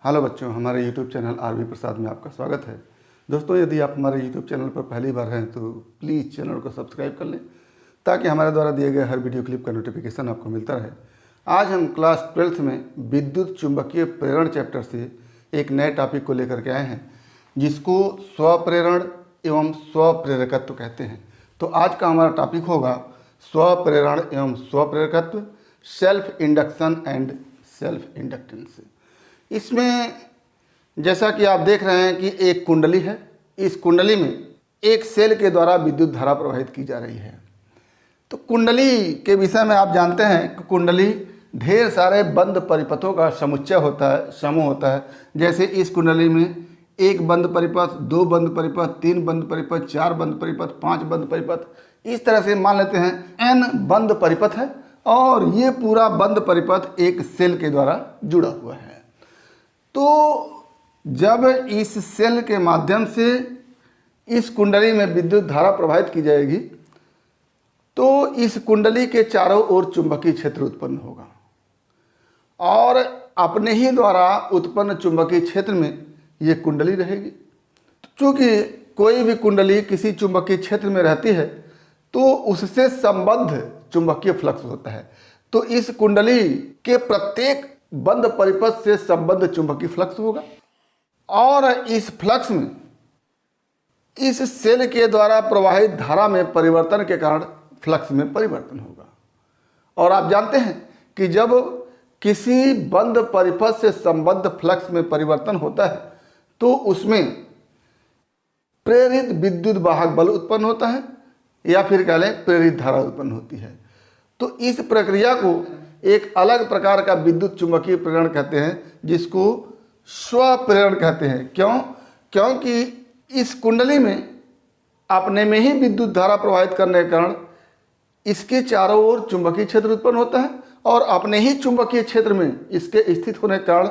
Hello बच्चों, हमारे YouTube channel RV. प्रसाद में आपका स्वागत है। दोस्तों, यदि आप हमारे YouTube चैनल पर पहली बार हैं तो प्लीज़ चैनल को सब्सक्राइब कर लें ताकि हमारे द्वारा दिए गए हर वीडियो क्लिप का नोटिफिकेशन आपको मिलता रहे। आज हम क्लास 12th में विद्युत चुंबकीय प्रेरण चैप्टर से एक नए टॉपिक को लेकर के आए हैं, जिसको स्वप्रेरण एवं स्वप्रेरकत्व कहते हैं। तो आज का हमारा टॉपिक होगा स्वप्रेरण एवं स्वप्रेरकत्व, self induction and self inductance. इसमें जैसा कि आप देख रहे हैं कि एक कुंडली है। इस कुंडली में एक सेल के द्वारा विद्युत धारा प्रवाहित की जा रही है। तो कुंडली के विषय में आप जानते हैं कि कुंडली ढेर सारे बंद परिपथों का समुच्चय होता है, समूह होता है। जैसे इस कुंडली में एक बंद परिपथ, दो बंद परिपथ, तीन बंद परिपथ, चार बंद परिपथ, पांच बंद परिपथ, इस तरह से मान लेते हैं n बंद परिपथ है और ये पूरा बंद परिपथ एक सेल के द्वारा जुड़ा हुआ है। तो जब इस सेल के माध्यम से इस कुंडली में विद्युत धारा प्रवाहित की जाएगी तो इस कुंडली के चारों ओर चुंबकीय क्षेत्र उत्पन्न होगा और अपने ही द्वारा उत्पन्न चुंबकीय क्षेत्र में ये कुंडली रहेगी। चूँकि कोई भी कुंडली किसी चुंबकीय क्षेत्र में रहती है तो उससे संबद्ध चुंबकीय फ्लक्स होता है। तो इस कुंडली के प्रत्येक बंद परिपथ से संबद्ध चुंबकीय फ्लक्स होगा और इस फ्लक्स में इस सेल के द्वारा प्रवाहित धारा में परिवर्तन के कारण फ्लक्स में परिवर्तन होगा। और आप जानते हैं कि जब किसी बंद परिपथ से संबद्ध फ्लक्स में परिवर्तन होता है तो उसमें प्रेरित विद्युत वाहक बल उत्पन्न होता है या फिर कह लें प्रेरित धारा उत्पन्न होती है। तो इस प्रक्रिया को एक अलग प्रकार का विद्युत चुंबकीय प्रेरण कहते हैं, जिसको स्वप्रेरण कहते हैं। क्योंकि इस कुंडली में अपने में ही विद्युत धारा प्रवाहित करने के कारण इसके चारों ओर चुंबकीय क्षेत्र उत्पन्न होता है और अपने ही चुंबकीय क्षेत्र में इसके स्थित होने के कारण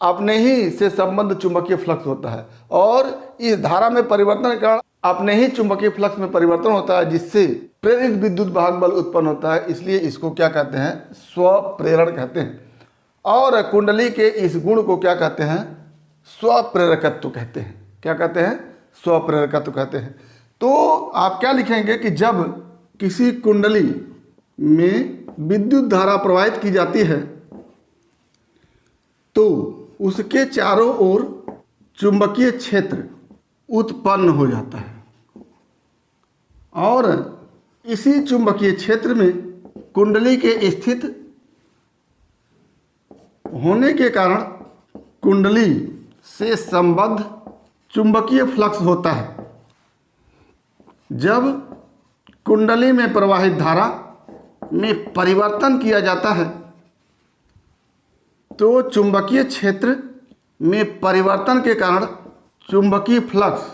अपने ही से संबद्ध चुंबकीय फ्लक्स होता है और इस धारा में परिवर्तन के कारण अपने ही चुंबकीय फ्लक्स में परिवर्तन होता है, जिससे प्रेरित विद्युत वाहक बल उत्पन्न होता है। इसलिए इसको क्या कहते हैं? स्वप्रेरण कहते हैं। और कुंडली के इस गुण को क्या कहते हैं? स्वप्रेरकत्व कहते हैं। क्या कहते हैं? स्वप्रेरकत्व कहते हैं। तो आप क्या लिखेंगे कि जब किसी कुंडली में विद्युत धारा प्रवाहित की जाती है तो उसके चारों ओर चुंबकीय क्षेत्र उत्पन्न हो जाता है और इसी चुंबकीय क्षेत्र में कुंडली के स्थित होने के कारण कुंडली से संबद्ध चुंबकीय फ्लक्स होता है। जब कुंडली में प्रवाहित धारा में परिवर्तन किया जाता है तो चुंबकीय क्षेत्र में परिवर्तन के कारण चुंबकीय फ्लक्स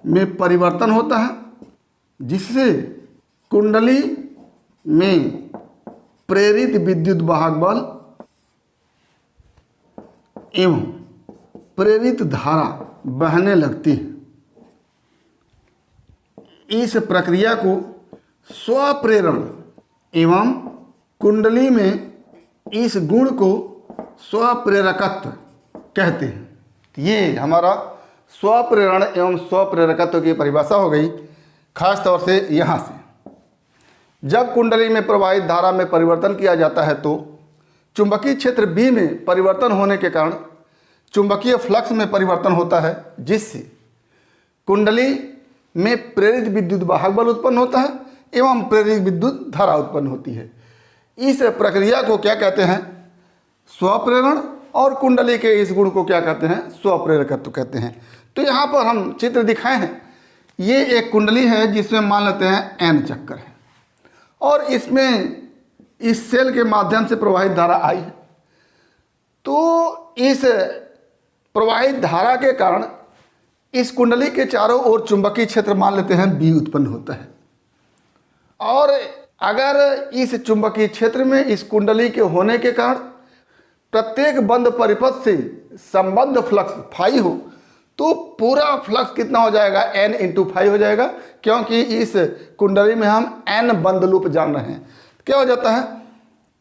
में परिवर्तन होता है, जिससे कुंडली में प्रेरित विद्युत वाहक बल एवं प्रेरित धारा बहने लगती है। इस प्रक्रिया को स्वप्रेरण एवं कुंडली में इस गुण को स्वप्रेरकत्व कहते हैं। ये हमारा स्वप्रेरण एवं स्वप्रेरकत्व की परिभाषा हो गई, खास तौर से यहाँ से। जब कुंडली में प्रवाहित धारा में परिवर्तन किया जाता है तो चुंबकीय क्षेत्र बी में परिवर्तन होने के कारण चुंबकीय फ्लक्स में परिवर्तन होता है, जिससे कुंडली में प्रेरित विद्युत वाहक बल उत्पन्न होता है एवं प्रेरित विद्युत धारा उत्पन्न होती है। इस प्रक्रिया को क्या कहते हैं? स्वप्रेरण। और कुंडली के इस गुण को क्या कहते हैं? स्वप्रेरकत्व कहते हैं। तो यहाँ पर हम चित्र दिखाए हैं। ये एक कुंडली है जिसमें मान लेते हैं n चक्कर है और इसमें इस सेल के माध्यम से प्रवाहित धारा आई है। तो इस प्रवाहित धारा के कारण इस कुंडली के चारों ओर चुंबकीय क्षेत्र मान लेते हैं B उत्पन्न होता है और अगर इस चुंबकीय क्षेत्र में इस कुंडली के होने के कारण प्रत्येक बंद परिपथ से संबद्ध फ्लक्स फाई हो तो पूरा फ्लक्स कितना हो जाएगा? n इंटू फाई हो जाएगा, क्योंकि इस कुंडली में हम n बंद लूप जान रहे हैं। क्या हो जाता है?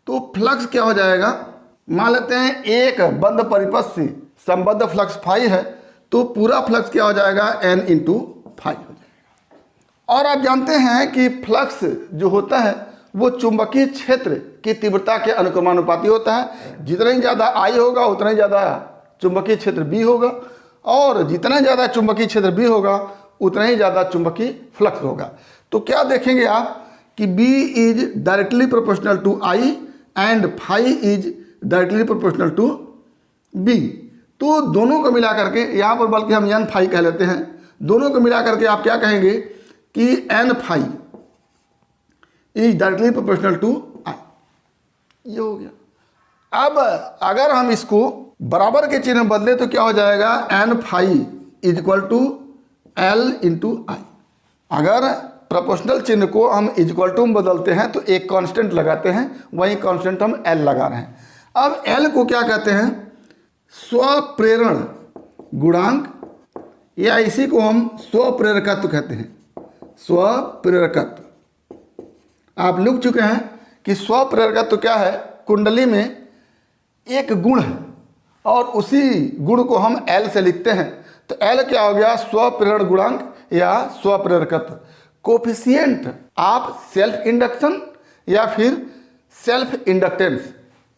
तो फ्लक्स क्या हो जाएगा? मान लेते हैं एक बंद परिपथ से संबद्ध फ्लक्स फाई है, तो पूरा फ्लक्स क्या हो जाएगा, n इंटू फाई हो जाएगा। और आप जानते हैं कि फ्लक्स जो होता है वो चुंबकीय क्षेत्र की तीव्रता के अनुक्रमानुपाती होता है। जितना ही ज़्यादा I होगा उतना ही ज़्यादा चुंबकीय क्षेत्र B होगा, और जितना ज़्यादा चुंबकीय क्षेत्र B होगा उतना ही ज़्यादा चुंबकीय फ्लक्स होगा। तो क्या देखेंगे आप कि B is directly proportional to I and phi is directly proportional to B। तो दोनों को मिला करके, यहाँ पर बल्कि हम n फाई कह लेते हैं, दोनों को मिला करके आप क्या कहेंगे कि n phi is directly proportional to I। ये हो गया। अब अगर हम इसको बराबर के चिन्ह बदले तो क्या हो जाएगा, n phi is equal to L into I। अगर प्रोपोर्शनल चिन्ह को हम इक्वल टू में बदलते हैं तो एक कांस्टेंट लगाते हैं, वही कांस्टेंट हम L लगा रहे हैं। अब L को क्या कहते हैं, स्वप्रेरण गुणांक, या इसी को हम स्वप्रेरकत्व कहते हैं। स्वप्रेरकत्व आप लिख चुके हैं कि स्वप्रेरकत्व क्या है, कुंडली में एक गुण है और उसी गुण को हम L से लिखते हैं। तो L क्या हो गया, स्वप्रेरण गुणांक या स्वप्रेरकत्व। कोफिशिएंट आप सेल्फ इंडक्शन या फिर सेल्फ इंडक्टेंस,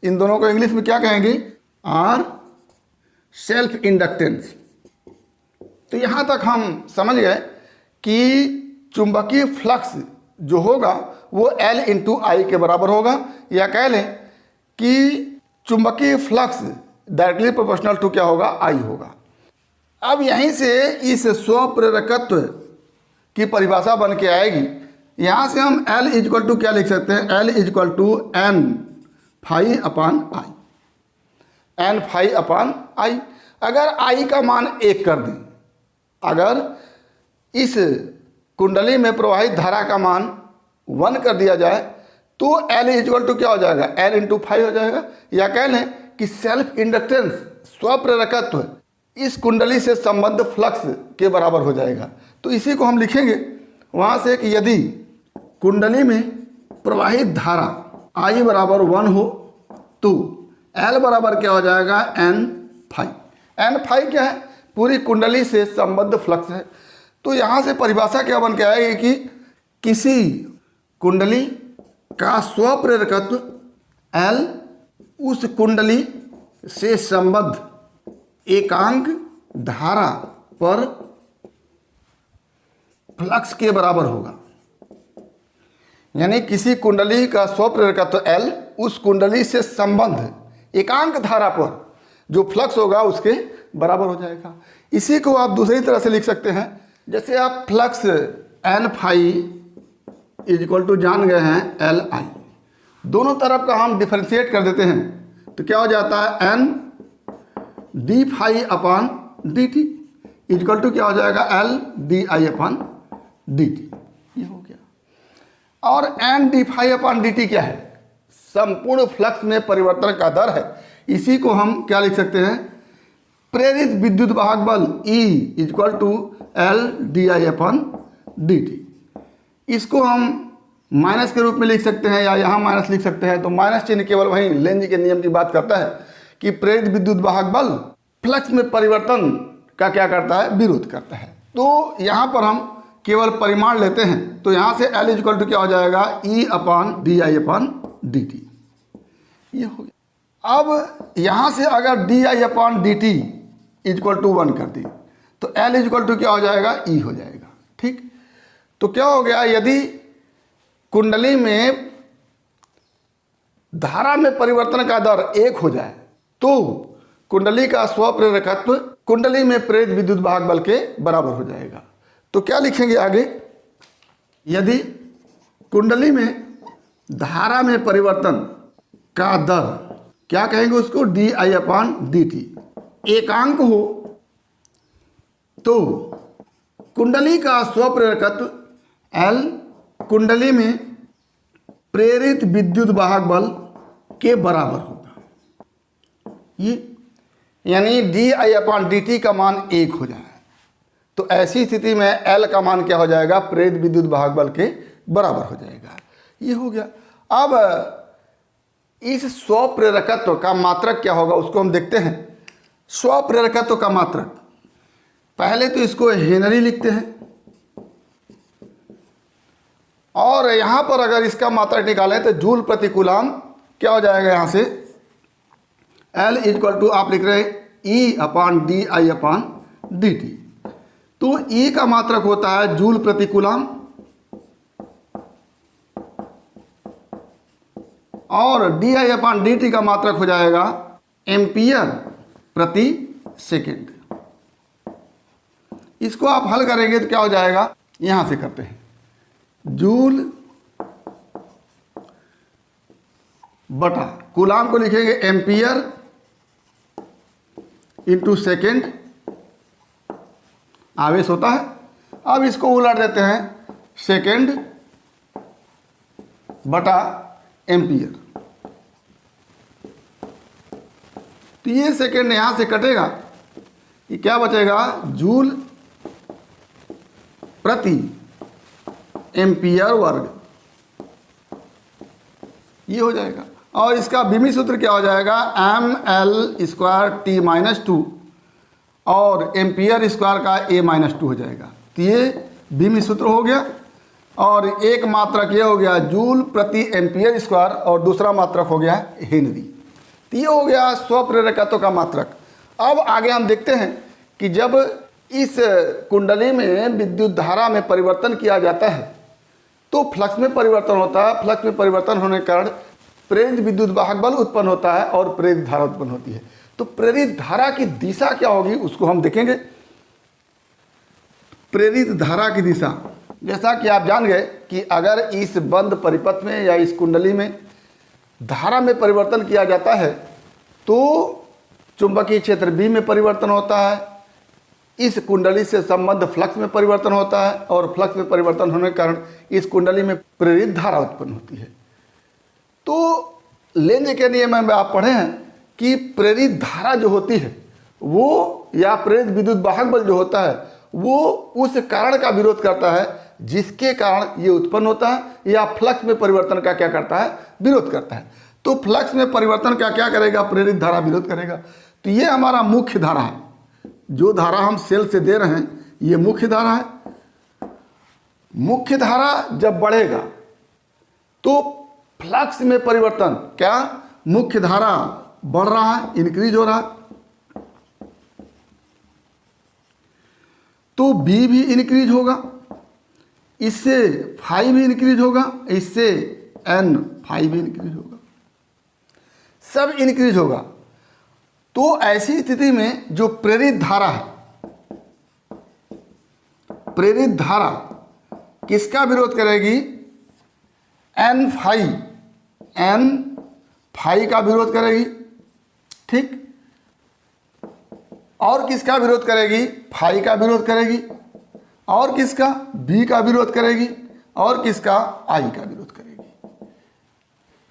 इन दोनों को इंग्लिश में क्या कहेंगे, आर सेल्फ इंडक्टेंस। तो यहाँ तक हम समझ गए कि चुंबकीय फ्लक्स जो होगा वो L इंटू आई के बराबर होगा, या कह लें कि चुंबकीय फ्लक्स डायरेक्टली प्रोपोर्शनल टू क्या होगा, I होगा। अब यहीं से इस स्वप्रेरकत्व की परिभाषा बन के आएगी। यहाँ से हम L इक्वल टू क्या लिख सकते हैं, L equal to n phi upon I, n phi upon I। अगर I का मान 1 कर दें, अगर इस कुंडली में प्रवाहित धारा का मान 1 कर दिया जाए तो L इक्वल टू क्या हो जाएगा, L इंटू फाई हो जाएगा। या कह लें कि सेल्फ इंडक्टेंस स्वप्रेरकत्व इस कुंडली से संबद्ध फ्लक्स के बराबर हो जाएगा। तो इसी को हम लिखेंगे वहाँ से कि यदि कुंडली में प्रवाहित धारा I बराबर 1 हो तो L बराबर क्या हो जाएगा, n फाई। n फाई क्या है, पूरी कुंडली से संबद्ध फ्लक्स है। तो यहाँ से परिभाषा क्या बन के आएगी कि किसी कुंडली का स्वप्रेरकत्व L उस कुंडली से संबद्ध एकांक धारा पर फ्लक्स के बराबर होगा। यानी किसी कुंडली का स्वप्रेरकत्व L उस कुंडली से संबद्ध एकांक धारा पर जो फ्लक्स होगा उसके बराबर हो जाएगा। इसी को आप दूसरी तरह से लिख सकते हैं, जैसे आप flux n phi is equal to जान गए हैं L I, दोनों तरफ का हम डिफरेंशिएट कर देते हैं तो क्या हो जाता है, n d phi upon d t equal to क्या हो जाएगा, L d I upon d t. ये हो गया। और n d phi upon d t क्या है, संपूर्ण फ्लक्स में परिवर्तन का दर है। इसी को हम क्या लिख सकते हैं, प्रेरित विद्युत वाहक बल E equal to L d I upon d t. इसको हम माइनस के रूप में लिख सकते हैं या यहाँ माइनस लिख सकते हैं। तो माइनस चिन्ह केवल वही लेंज के नियम की बात करता है कि प्रेरित विद्युत वाहक बल फ्लक्स में परिवर्तन का क्या करता है, विरोध करता है। तो यहाँ पर हम केवल परिमाण लेते हैं, तो यहाँ से L इक्वल टू क्या हो जाएगा, E upon d I upon d t. ये हो गया। अब यहाँ से अगर d I upon d t equal to 1 कर दी तो L इक्वल टू क्या हो जाएगा, E हो जाएगा। ठीक, तो क्या हो गया, यदि कुंडली में धारा में परिवर्तन का दर 1 हो जाए तो कुंडली का स्वप्रेरकत्व कुंडली में प्रेरित विद्युत वाहक बल के बराबर हो जाएगा। तो क्या लिखेंगे आगे, यदि कुंडली में धारा में परिवर्तन का दर क्या कहेंगे उसको, D I upon d T एकांक हो तो कुंडली का स्वप्रेरकत्व L कुंडली में प्रेरित विद्युत वाहक बल के बराबर होगा। ये यानी D I upon d T का मान 1 हो जाए तो ऐसी स्थिति में L का मान क्या हो जाएगा, प्रेरित विद्युत वाहक बल के बराबर हो जाएगा। ये हो गया। अब इस स्वप्रेरकत्व का मात्रक क्या होगा उसको हम देखते हैं। स्वप्रेरकत्व का मात्रक, पहले तो इसको हेनरी लिखते हैं और यहां पर अगर इसका मात्रक निकालें तो जूल प्रति कूलाम क्या हो जाएगा, यहां से L इक्वल टू आप लिख रहे हैं E/DI/dt। तो E का मात्रक होता है जूल प्रति कूलाम और DI/dt का मात्रक हो जाएगा एम्पियर प्रति सेकेंड। इसको आप हल करेंगे तो क्या हो जाएगा, यहां से करते हैं, जूल बटा कूलाम को लिखेंगे एम्पियर इंटू सेकेंड, आवेश होता है। अब इसको उलट देते हैं, सेकेंड बटा एम्पियर। तो ये सेकेंड यहां से कटेगा, ये क्या बचेगा, जूल प्रति एम्पियर वर्ग, ये हो जाएगा। और इसका बीमी सूत्र क्या हो जाएगा, mL²T-2 और एम्पियर स्क्वायर का A-2 हो जाएगा। तो ये बीमी सूत्र हो गया और एक मात्रक ये हो गया जूल प्रति एम्पियर स्क्वायर और दूसरा मात्रक हो गया हेनरी। तो ये हो गया स्वप्रेरकत्व का मात्रक। अब आगे हम देखते हैं कि जब इस कुंडली में विद्युत धारा में परिवर्तन किया जाता है तो फ्लक्स में परिवर्तन होता है। फ्लक्स में परिवर्तन होने के कारण प्रेरित विद्युत वाहक बल उत्पन्न होता है और प्रेरित धारा उत्पन्न होती है। तो प्रेरित धारा की दिशा क्या होगी उसको हम देखेंगे। प्रेरित धारा की दिशा, जैसा कि आप जान गए कि अगर इस बंद परिपथ में या इस कुंडली में धारा में परिवर्तन किया जाता है तो चुंबकीय क्षेत्र B में परिवर्तन होता है, इस कुंडली से संबद्ध फ्लक्स में परिवर्तन होता है और फ्लक्स में परिवर्तन होने के कारण इस कुंडली में प्रेरित धारा उत्पन्न होती है। तो लेंज के नियम में आप पढ़े हैं कि प्रेरित धारा जो होती है वो या प्रेरित विद्युत वाहक बल जो होता है वो उस कारण का विरोध करता है जिसके कारण ये उत्पन्न होता है, या फ्लक्स में परिवर्तन का क्या करता है, विरोध करता है। तो फ्लक्स में परिवर्तन का क्या करेगा, प्रेरित धारा विरोध करेगा। तो ये हमारा मुख्य धारा है, जो धारा हम सेल से दे रहे हैं ये मुख्य धारा है। मुख्य धारा जब बढ़ेगा तो फ्लक्स में परिवर्तन, क्या मुख्य धारा बढ़ रहा है, इंक्रीज हो रहा है, तो B भी इंक्रीज होगा, इससे फाई भी इंक्रीज होगा, इससे N फाई भी इंक्रीज होगा, सब इंक्रीज होगा। तो ऐसी स्थिति में जो प्रेरित धारा है, प्रेरित धारा किसका विरोध करेगी, N फाई का विरोध करेगी, ठीक। और किसका विरोध करेगी, फाई का विरोध करेगी, और किसका, B का विरोध करेगी, और किसका, I का विरोध करेगी।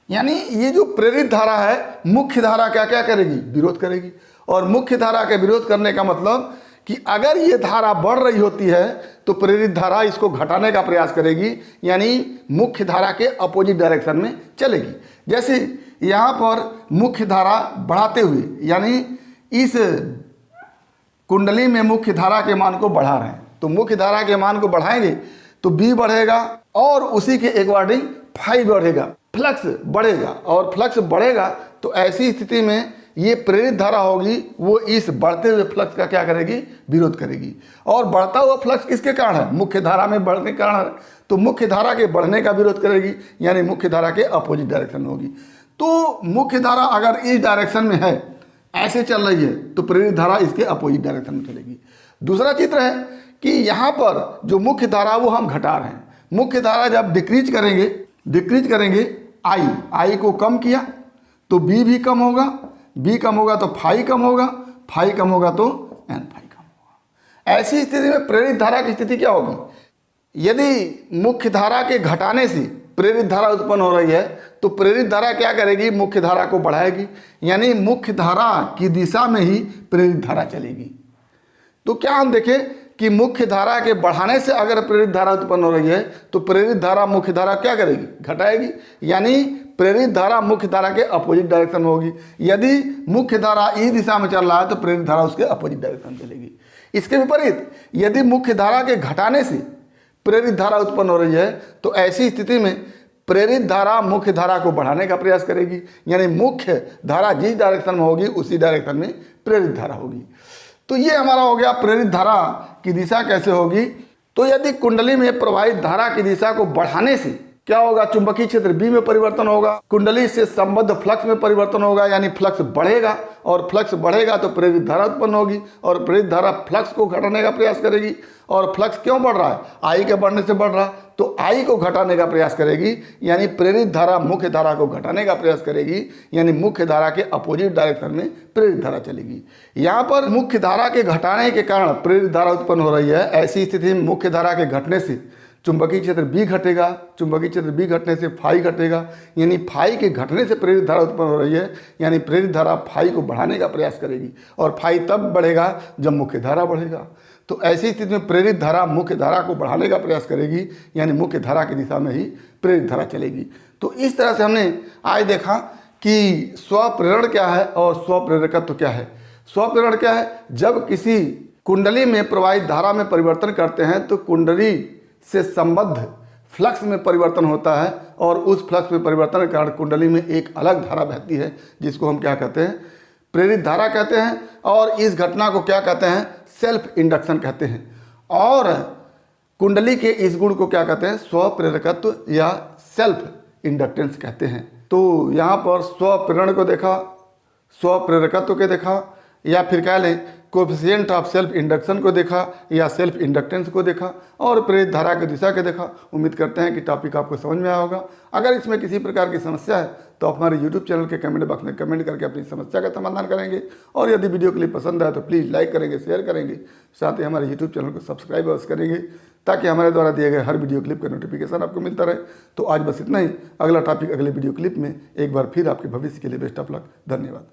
यानी ये जो प्रेरित धारा है मुख्य धारा क्या क्या करेगी, विरोध करेगी। और मुख्य धारा के विरोध करने का मतलब कि अगर ये धारा बढ़ रही होती है तो प्रेरित धारा इसको घटाने का प्रयास करेगी, यानी मुख्य धारा के अपोजिट डायरेक्शन में चलेगी। जैसे यहाँ पर मुख्य धारा बढ़ाते हुए, यानी इस कुंडली में मुख्य धारा के मान को बढ़ा रहे हैं, तो मुख्य धारा के मान को बढ़ाएंगे तो B बढ़ेगा और उसी के अकॉर्डिंग फाई बढ़ेगा, फ्लक्स बढ़ेगा। और फ्लक्स बढ़ेगा तो ऐसी स्थिति में ये प्रेरित धारा होगी वो इस बढ़ते हुए फ्लक्स का क्या करेगी, विरोध करेगी। और बढ़ता हुआ फ्लक्स किसके कारण है, मुख्य धारा में बढ़ने के कारण है, तो मुख्य धारा के बढ़ने का विरोध करेगी, यानी मुख्य धारा के अपोजिट डायरेक्शन में होगी। तो मुख्य धारा अगर इस डायरेक्शन में है, ऐसे चल रही है, तो प्रेरित धारा इसके अपोजिट डायरेक्शन में चलेगी। दूसरा चित्र है कि यहाँ पर जो मुख्य धारा वो हम घटा रहे हैं। मुख्य धारा जब डिक्रीज करेंगे I को कम किया तो B भी कम होगा, B कम होगा तो फाई कम होगा, फाई कम होगा तो N फाई कम होगा। ऐसी स्थिति में प्रेरित धारा की स्थिति क्या होगी, यदि मुख्य धारा के घटाने से प्रेरित धारा उत्पन्न हो रही है तो प्रेरित धारा क्या करेगी, मुख्य धारा को बढ़ाएगी, यानी मुख्य धारा की दिशा में ही प्रेरित धारा चलेगी। तो क्या हम देखें कि मुख्य धारा के बढ़ाने से अगर प्रेरित धारा उत्पन्न हो रही है तो प्रेरित धारा मुख्य धारा क्या करेगी, घटाएगी। यानी प्रेरित धारा मुख्य धारा के अपोजिट डायरेक्शन में होगी। यदि मुख्य धारा ई दिशा में चल रहा है तो प्रेरित धारा उसके अपोजिट डायरेक्शन में चलेगी। इसके विपरीत यदि मुख्य धारा के घटाने से प्रेरित धारा उत्पन्न हो रही है तो ऐसी स्थिति में प्रेरित धारा मुख्य धारा को बढ़ाने का प्रयास करेगी। यानी मुख्य धारा जिस डायरेक्शन में होगी उसी डायरेक्शन में प्रेरित धारा होगी। तो ये हमारा हो गया प्रेरित धारा की दिशा कैसे होगी। तो यदि कुंडली में प्रवाहित धारा की दिशा को बढ़ाने से क्या होगा, चुंबकीय क्षेत्र बी में परिवर्तन होगा, कुंडली से संबद्ध फ्लक्स में परिवर्तन होगा, यानी फ्लक्स बढ़ेगा और फ्लक्स बढ़ेगा तो प्रेरित धारा उत्पन्न होगी और प्रेरित धारा फ्लक्स को घटाने का प्रयास करेगी। और फ्लक्स क्यों बढ़ रहा है, आई के बढ़ने से बढ़ रहा, तो आई को घटाने का प्रयास करेगी। यानी प्रेरित धारा मुख्य धारा को घटाने का प्रयास करेगी, यानी मुख्य धारा के अपोजिट डायरेक्शन में प्रेरित धारा चलेगी। यहाँ पर मुख्य धारा के घटाने के कारण प्रेरित धारा उत्पन्न हो रही है। ऐसी स्थिति में मुख्य धारा के घटने से चुंबकीय क्षेत्र बी घटेगा, चुंबकीय क्षेत्र बी घटने से फाई घटेगा, यानी फाई के घटने से प्रेरित धारा उत्पन्न हो रही है। यानी प्रेरित धारा फाई को बढ़ाने का प्रयास करेगी और फाई तब बढ़ेगा जब मुख्य धारा बढ़ेगा। तो ऐसी स्थिति में प्रेरित धारा मुख्य धारा को बढ़ाने का प्रयास करेगी, यानी मुख्य धारा की दिशा में ही प्रेरित धारा चलेगी। तो इस तरह से हमने आज देखा कि स्वप्रेरण क्या है और स्वप्रेरकत्व क्या है। स्वप्रेरण क्या है, जब किसी कुंडली में प्रवाहित धारा में परिवर्तन करते हैं तो कुंडली से संबद्ध फ्लक्स में परिवर्तन होता है और उस फ्लक्स में परिवर्तन के कारण कुंडली में एक अलग धारा बहती है जिसको हम क्या कहते हैं, प्रेरित धारा कहते हैं। और इस घटना को क्या कहते हैं, सेल्फ इंडक्शन कहते हैं। और कुंडली के इस गुण को क्या कहते हैं, स्वप्रेरकत्व या सेल्फ इंडक्टेंस कहते हैं। तो यहाँ पर स्वप्रेरण को देखा, स्वप्रेरकत्व को देखा, या फिर कह लें कोएफिशिएंट ऑफ सेल्फ इंडक्शन को देखा या सेल्फ इंडक्टेंस को देखा और प्रेरित धारा की दिशा के देखा। उम्मीद करते हैं कि टॉपिक आपको समझ में आया होगा। अगर इसमें किसी प्रकार की समस्या है तो आप हमारे YouTube चैनल के कमेंट बॉक्स में कमेंट करके अपनी समस्या का समाधान करेंगे। और यदि वीडियो क्लिप पसंद आए तो प्लीज़ लाइक करेंगे, शेयर करेंगे, साथ ही हमारे YouTube चैनल को सब्सक्राइब अवश्य करेंगे ताकि हमारे द्वारा दिए गए हर वीडियो क्लिप का नोटिफिकेशन आपको मिलता रहे। तो आज बस इतना ही। अगला टॉपिक अगले वीडियो क्लिप में एक बार फिर आपके भविष्य के लिए बेस्ट ऑफ लक। धन्यवाद।